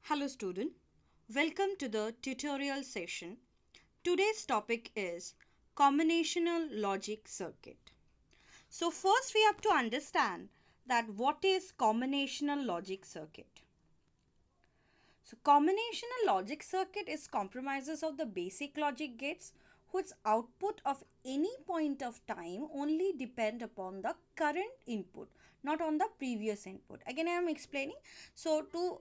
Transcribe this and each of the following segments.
Hello student, welcome to the tutorial session. Today's topic is combinational logic circuit. So first we have to understand that what is combinational logic circuit. So combinational logic circuit is compromises of the basic logic gates whose output of any point of time only depend upon the current input, not on the previous input. Again I am explaining. So to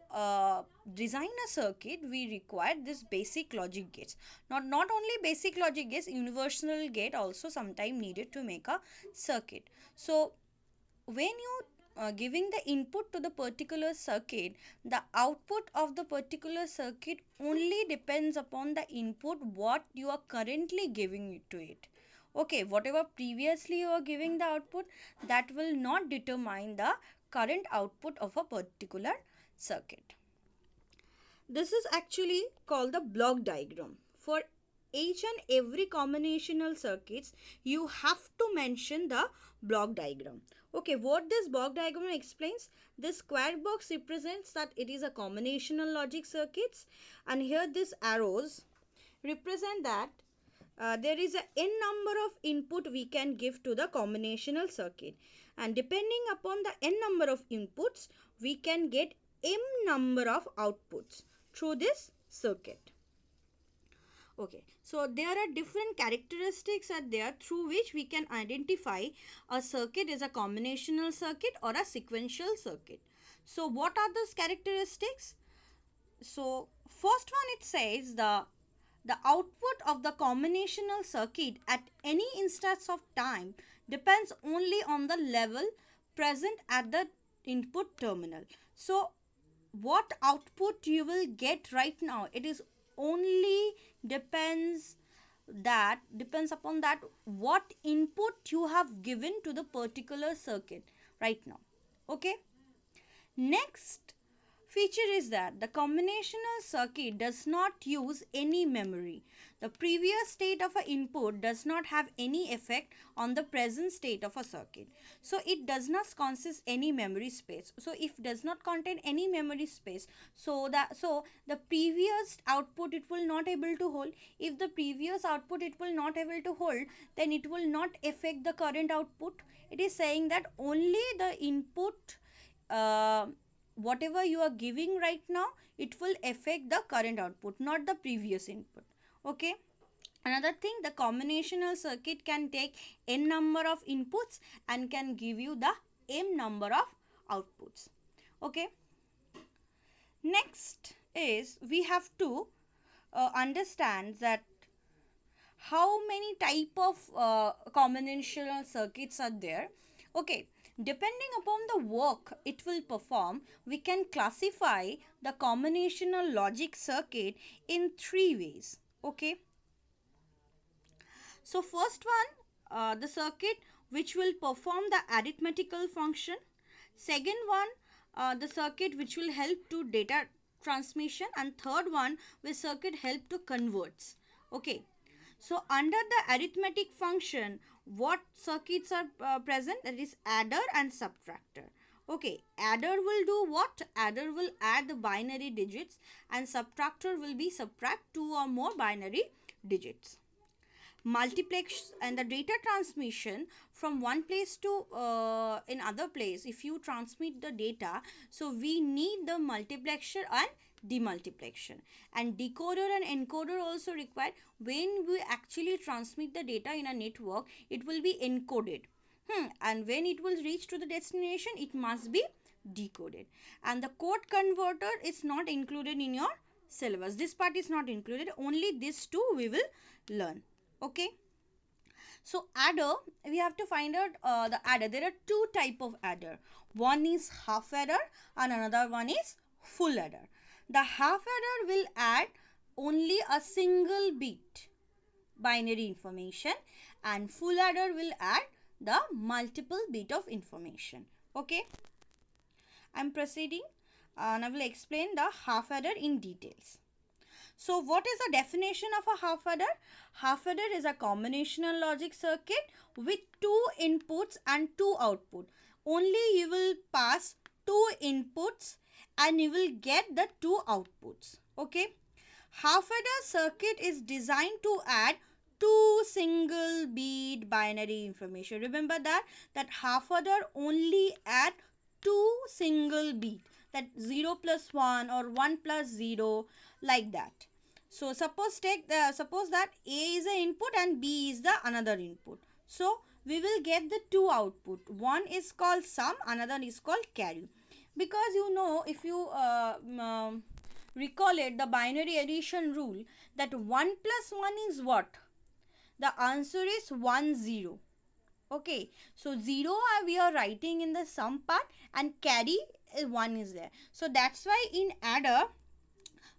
design a circuit we require this basic logic gates. Not only basic logic gates, universal gate also sometime needed to make a circuit. So when you giving the input to the particular circuit, the output of the particular circuit only depends upon the input what you are currently giving to it. Okay, whatever previously you are giving the output, that will not determine the current output of a particular circuit. This is actually called the block diagram. For each and every combinational circuits, you have to mention the block diagram. Okay, what this block diagram explains? This square box represents that it is a combinational logic circuits, and here these arrows represent that there is a n number of input we can give to the combinational circuit, and depending upon the n number of inputs we can get m number of outputs through this circuit. Okay, so there are different characteristics are there through which we can identify a circuit is a combinational circuit or a sequential circuit. So what are those characteristics? So first one, it says the output of the combinational circuit at any instance of time depends only on the level present at the input terminal. So what output you will get right now, it is only depends upon that what input you have given to the particular circuit right now. Okay, next feature is that the combinational circuit does not use any memory. The previous state of an input does not have any effect on the present state of a circuit. So it does not consist any memory space. So if does not contain any memory space, so the previous output it will not able to hold. If the previous output it will not able to hold, then it will not affect the current output. It is saying that only the input whatever you are giving right now, it will affect the current output, not the previous input. Okay, another thing, the combinational circuit can take n number of inputs and can give you the m number of outputs. Okay, next is we have to understand that how many type of combinational circuits are there. Okay, depending upon the work it will perform, we can classify the combinational logic circuit in three ways. Okay, so first one, the circuit which will perform the arithmetical function. Second one, the circuit which will help to data transmission, and third one will circuit help to converts. Okay, so under the arithmetic function, what circuits are present? That is adder and subtractor. Okay, adder will do what? Adder will add the binary digits and subtractor will be subtract two or more binary digits. Multiplex and the data transmission from one place to in other place, if you transmit the data, so we need the multiplexer and demultiplexer, and decoder and encoder also required. When we actually transmit the data in a network, it will be encoded, and when it will reach to the destination, it must be decoded. And the code converter is not included in your syllabus. This part is not included, only these two we will learn. Okay, so adder, we have to find out the adder. There are two type of adder. One is half adder and another one is full adder. The half adder will add only a single bit binary information, and full adder will add the multiple bit of information. Okay, I am proceeding and I will explain the half adder in details. So what is the definition of a half adder? Half adder is a combinational logic circuit with two inputs and two outputs. Only you will pass two inputs and you will get the two outputs. Okay. Half-adder circuit is designed to add two single bit binary information. Remember that half-adder only add two single bit, that 0 plus 1 or 1 plus 0, like that. So suppose that A is the input and B is the another input. So we will get the two output. One is called sum, another is called carry. Because you know, if you recall it, the binary addition rule, that 1 plus 1 is what? The answer is 1 0. Okay, so 0 we are writing in the sum part and carry 1 is there. So that's why in adder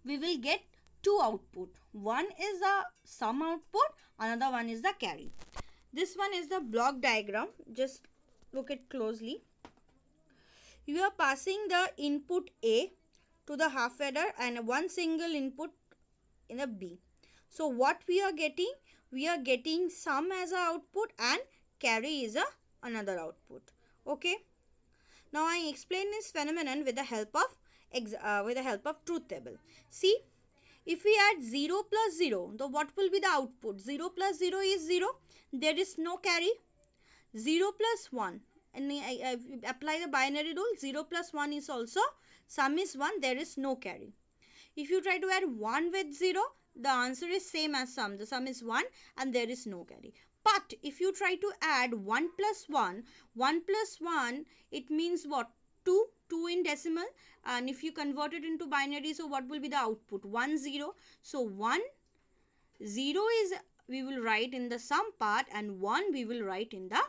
we will get two output. One is the sum output, another one is the carry. This one is the block diagram. Just look it closely. You are passing the input A to the half adder and one single input in a B. So what we are getting? We are getting sum as a output and carry is another output. Okay. Now I explain this phenomenon with the help of truth table. See, if we add 0 plus 0, then what will be the output? 0 plus 0 is 0. There is no carry. 0 plus 1. And I apply the binary rule. 0 plus 1 is also, sum is 1. There is no carry. If you try to add 1 with 0, the answer is same as sum. The sum is 1 and there is no carry. But if you try to add 1 plus 1, 1 plus 1, it means what? 2, 2 in decimal. And if you convert it into binary, so what will be the output? 1, 0. So 1, 0 is we will write in the sum part and 1 we will write in the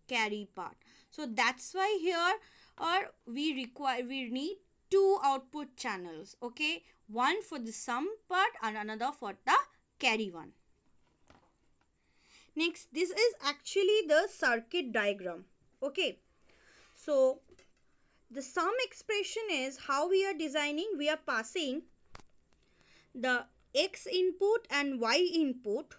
carry part. So that's why here we need two output channels. Okay, one for the sum part and another for the carry one. Next, this is actually the circuit diagram. Okay, so the sum expression is how we are designing. We are passing the X input and Y input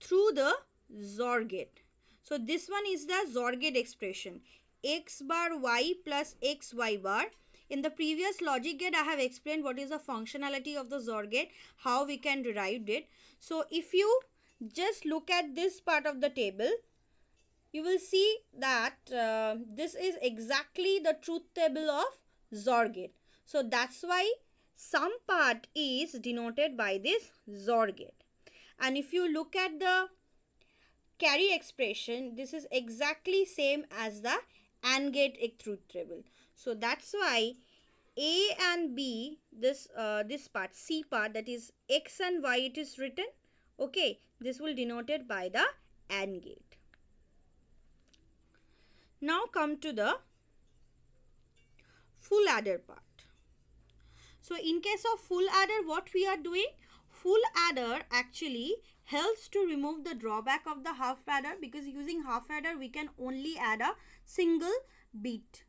through the XOR gate. So this one is the XOR gate expression. X bar Y plus X Y bar. In the previous logic gate, I have explained what is the functionality of the XOR gate, how we can derive it. So if you just look at this part of the table, you will see that this is exactly the truth table of XOR gate. So that's why some part is denoted by this XOR gate. And if you look at the carry expression, this is exactly same as the AND gate truth table. So that's why A and B, this part, C part, that is X and Y, it is written. Okay, this will denoted by the AND gate. Now come to the full adder part. So in case of full adder, what we are doing? Full adder actually helps to remove the drawback of the half adder, because using half adder we can only add a single bit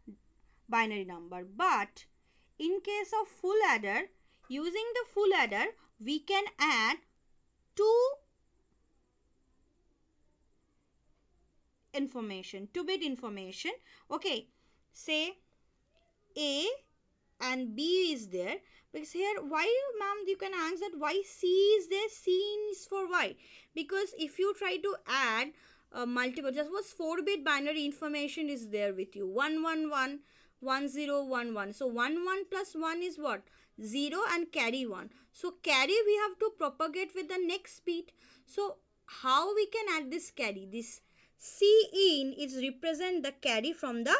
binary number. But in case of full adder, using the full adder we can add two bit information. Okay, say A and B is there, because here why, ma'am, you can answer that why C is there? C is for Y, because if you try to add multiple, just was 4-bit binary information is there with you, 1 1 1 1 0 1 1. So 1 1 plus 1 is what? 0 and carry 1. So carry we have to propagate with the next bit. So how we can add this carry? This C in is represent the carry from the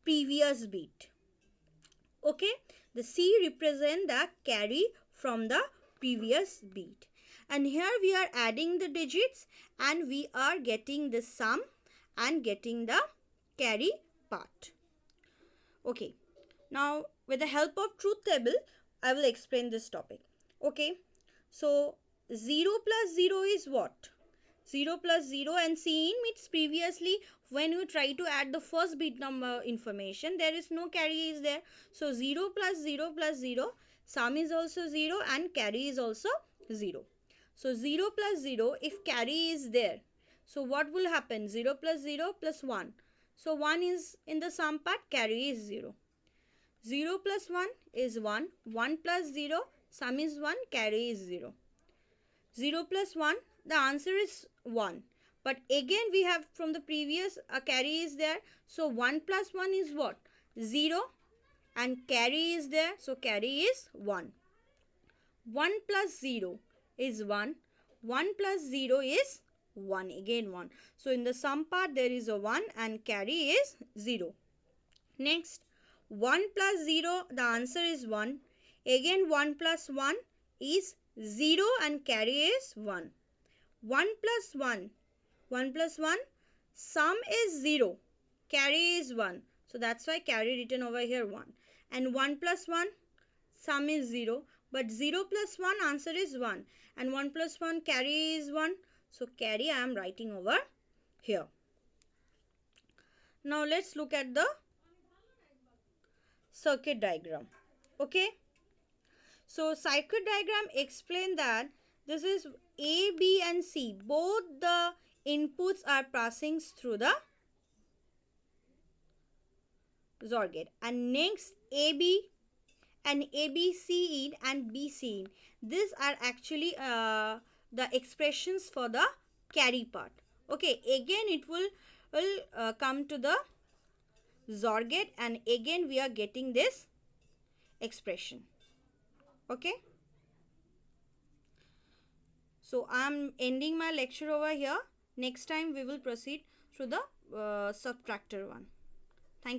previous bit. Okay, the C represent the carry from the previous bit. And here we are adding the digits and we are getting the sum and getting the carry part. Okay, now with the help of truth table, I will explain this topic. Okay, so 0 plus 0 is what? 0 plus 0, and C in means previously when you try to add the first bit number information, there is no carry is there. So 0 plus 0 plus 0, sum is also 0 and carry is also 0. So 0 plus 0, if carry is there, so what will happen? 0 plus 0 plus 1. So 1 is in the sum part, carry is 0. 0 plus 1 is 1. 1 plus 0, sum is 1, carry is 0. 0 plus 1, the answer is 1. But again we have from the previous carry is there. So 1 plus 1 is what? 0, and carry is there. So carry is 1. 1 plus 0 is 1. 1 plus 0 is 1. Again 1. So in the sum part there is a 1 and carry is 0. Next, 1 plus 0, the answer is 1. Again 1 plus 1 is 0 and carry is 1. 1 plus 1, 1 plus 1, sum is 0, carry is 1. So that's why carry written over here 1. And 1 plus 1, sum is 0, but 0 plus 1, answer is 1. And 1 plus 1, carry is 1. So carry I am writing over here. Now let's look at the circuit diagram. Okay. So circuit diagram explain that this is A, B and C. Both the inputs are passing through the XOR gate. And next AB and ABC in and BC in. These are actually the expressions for the carry part. Okay. Again it will come to the XOR gate and again we are getting this expression. Okay. So I am ending my lecture over here. Next time we will proceed through the subtractor one. Thank you.